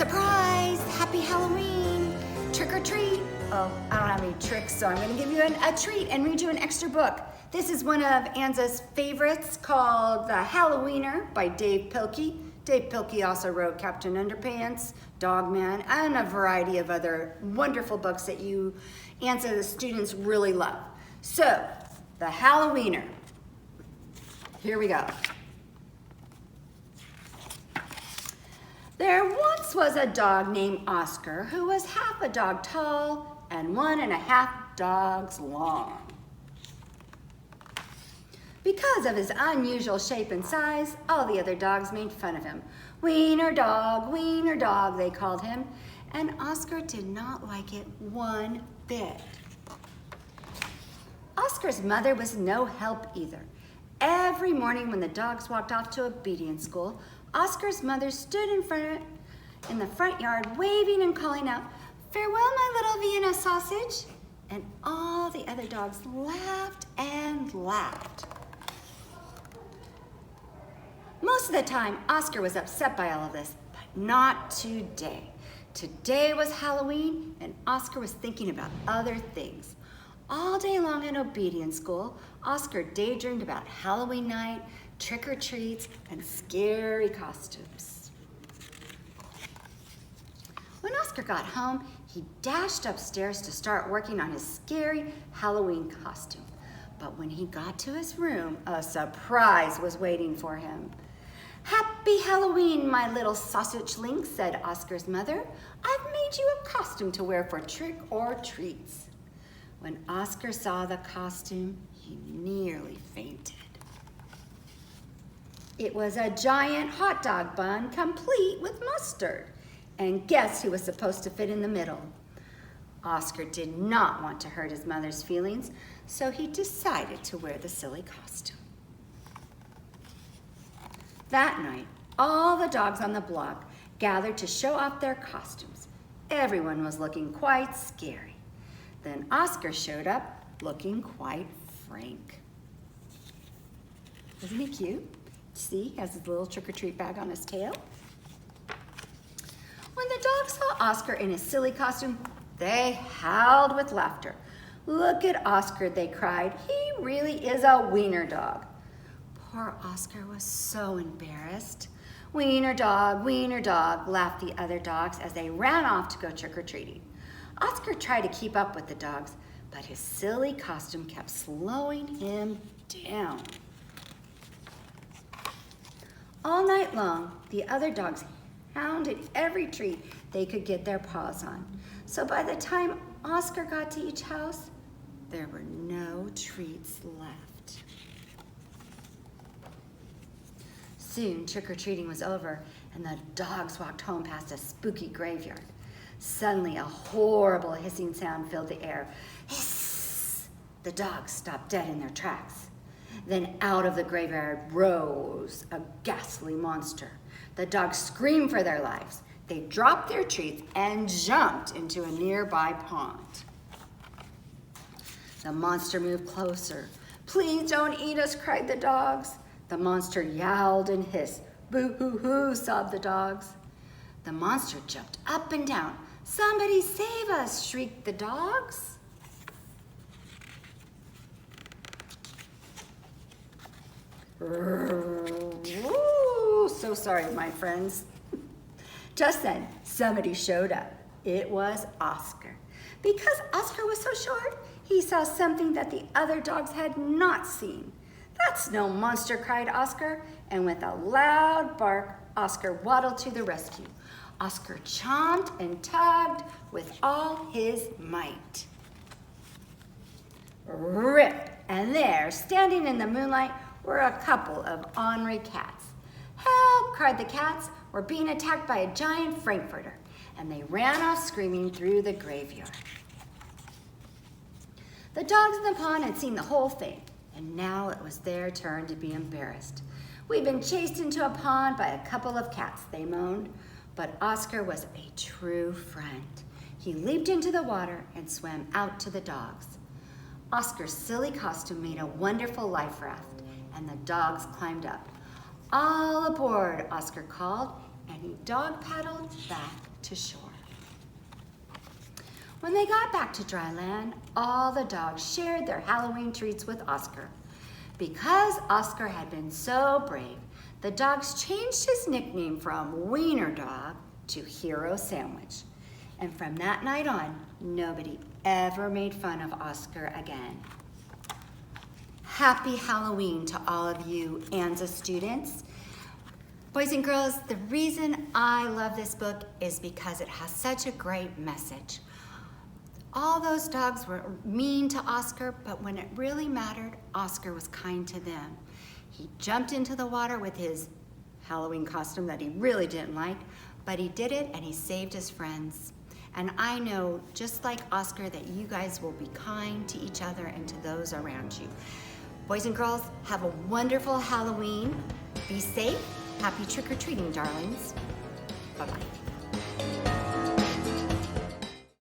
Surprise! Happy Halloween! Trick or treat! Oh, I don't have any tricks, so I'm going to give you a treat and read you an extra book. This is one of Anza's favorites called The Hallo-wiener by Dav Pilkey. Dav Pilkey also wrote Captain Underpants, Dogman, and a variety of other wonderful books that Anza, the students, really love. So, The Hallo-wiener. Here we go. There once was a dog named Oscar who was half a dog tall and 1.5 dogs long. Because of his unusual shape and size, all the other dogs made fun of him. Wiener dog, they called him, and Oscar did not like it one bit. Oscar's mother was no help either. Every morning when the dogs walked off to obedience school, Oscar's mother stood in the front yard waving and calling out, "Farewell, my little Vienna sausage," and all the other dogs laughed and laughed. Most of the time, Oscar was upset by all of this, but not today. Today was Halloween, and Oscar was thinking about other things. All day long in obedience school, Oscar daydreamed about Halloween night, trick-or-treats, and scary costumes. When Oscar got home, he dashed upstairs to start working on his scary Halloween costume. But when he got to his room, a surprise was waiting for him. "Happy Halloween, my little sausage-ling," said Oscar's mother. "I've made you a costume to wear for trick-or-treats." When Oscar saw the costume, he nearly fainted. It was a giant hot dog bun, complete with mustard. And guess who was supposed to fit in the middle? Oscar did not want to hurt his mother's feelings, so he decided to wear the silly costume. That night, all the dogs on the block gathered to show off their costumes. Everyone was looking quite scary. Then Oscar showed up looking quite frank. Isn't he cute? See, he has his little trick-or-treat bag on his tail. When the dogs saw Oscar in his silly costume, they howled with laughter. "Look at Oscar," they cried. "He really is a wiener dog." Poor Oscar was so embarrassed. Wiener dog," laughed the other dogs as they ran off to go trick-or-treating. Oscar tried to keep up with the dogs, but his silly costume kept slowing him down. All night long, the other dogs hounded every treat they could get their paws on. So by the time Oscar got to each house, there were no treats left. Soon, trick-or-treating was over, and the dogs walked home past a spooky graveyard. Suddenly, a horrible hissing sound filled the air. Hiss! The dogs stopped dead in their tracks. Then out of the graveyard rose a ghastly monster. The dogs screamed for their lives. They dropped their treats and jumped into a nearby pond. The monster moved closer. "Please don't eat us," cried the dogs. The monster yowled and hissed. "Boo-hoo-hoo," sobbed the dogs. The monster jumped up and down. "Somebody save us," shrieked the dogs. Ooh, so sorry, my friends. Just then, somebody showed up. It was Oscar. Because Oscar was so short, he saw something that the other dogs had not seen. "That's no monster," cried Oscar, and with a loud bark, Oscar waddled to the rescue. Oscar chomped and tugged with all his might. Rip! And there, standing in the moonlight, were a couple of ornery cats. "Help!" cried the cats. "We're being attacked by a giant Frankfurter." And they ran off screaming through the graveyard. The dogs in the pond had seen the whole thing, and now it was their turn to be embarrassed. "We've been chased into a pond by a couple of cats," they moaned. But Oscar was a true friend. He leaped into the water and swam out to the dogs. Oscar's silly costume made a wonderful life raft, and the dogs climbed up. "All aboard," Oscar called, and he dog paddled back to shore. When they got back to dry land, all the dogs shared their Halloween treats with Oscar. Because Oscar had been so brave, the dogs changed his nickname from Wiener Dog to Hero Sandwich. And from that night on, nobody ever made fun of Oscar again. Happy Halloween to all of you Anza students. Boys and girls, the reason I love this book is because it has such a great message. All those dogs were mean to Oscar, but when it really mattered, Oscar was kind to them. He jumped into the water with his Halloween costume that he really didn't like, but he did it and he saved his friends. And I know, just like Oscar, that you guys will be kind to each other and to those around you. Boys and girls, have a wonderful Halloween. Be safe. Happy trick-or-treating, darlings.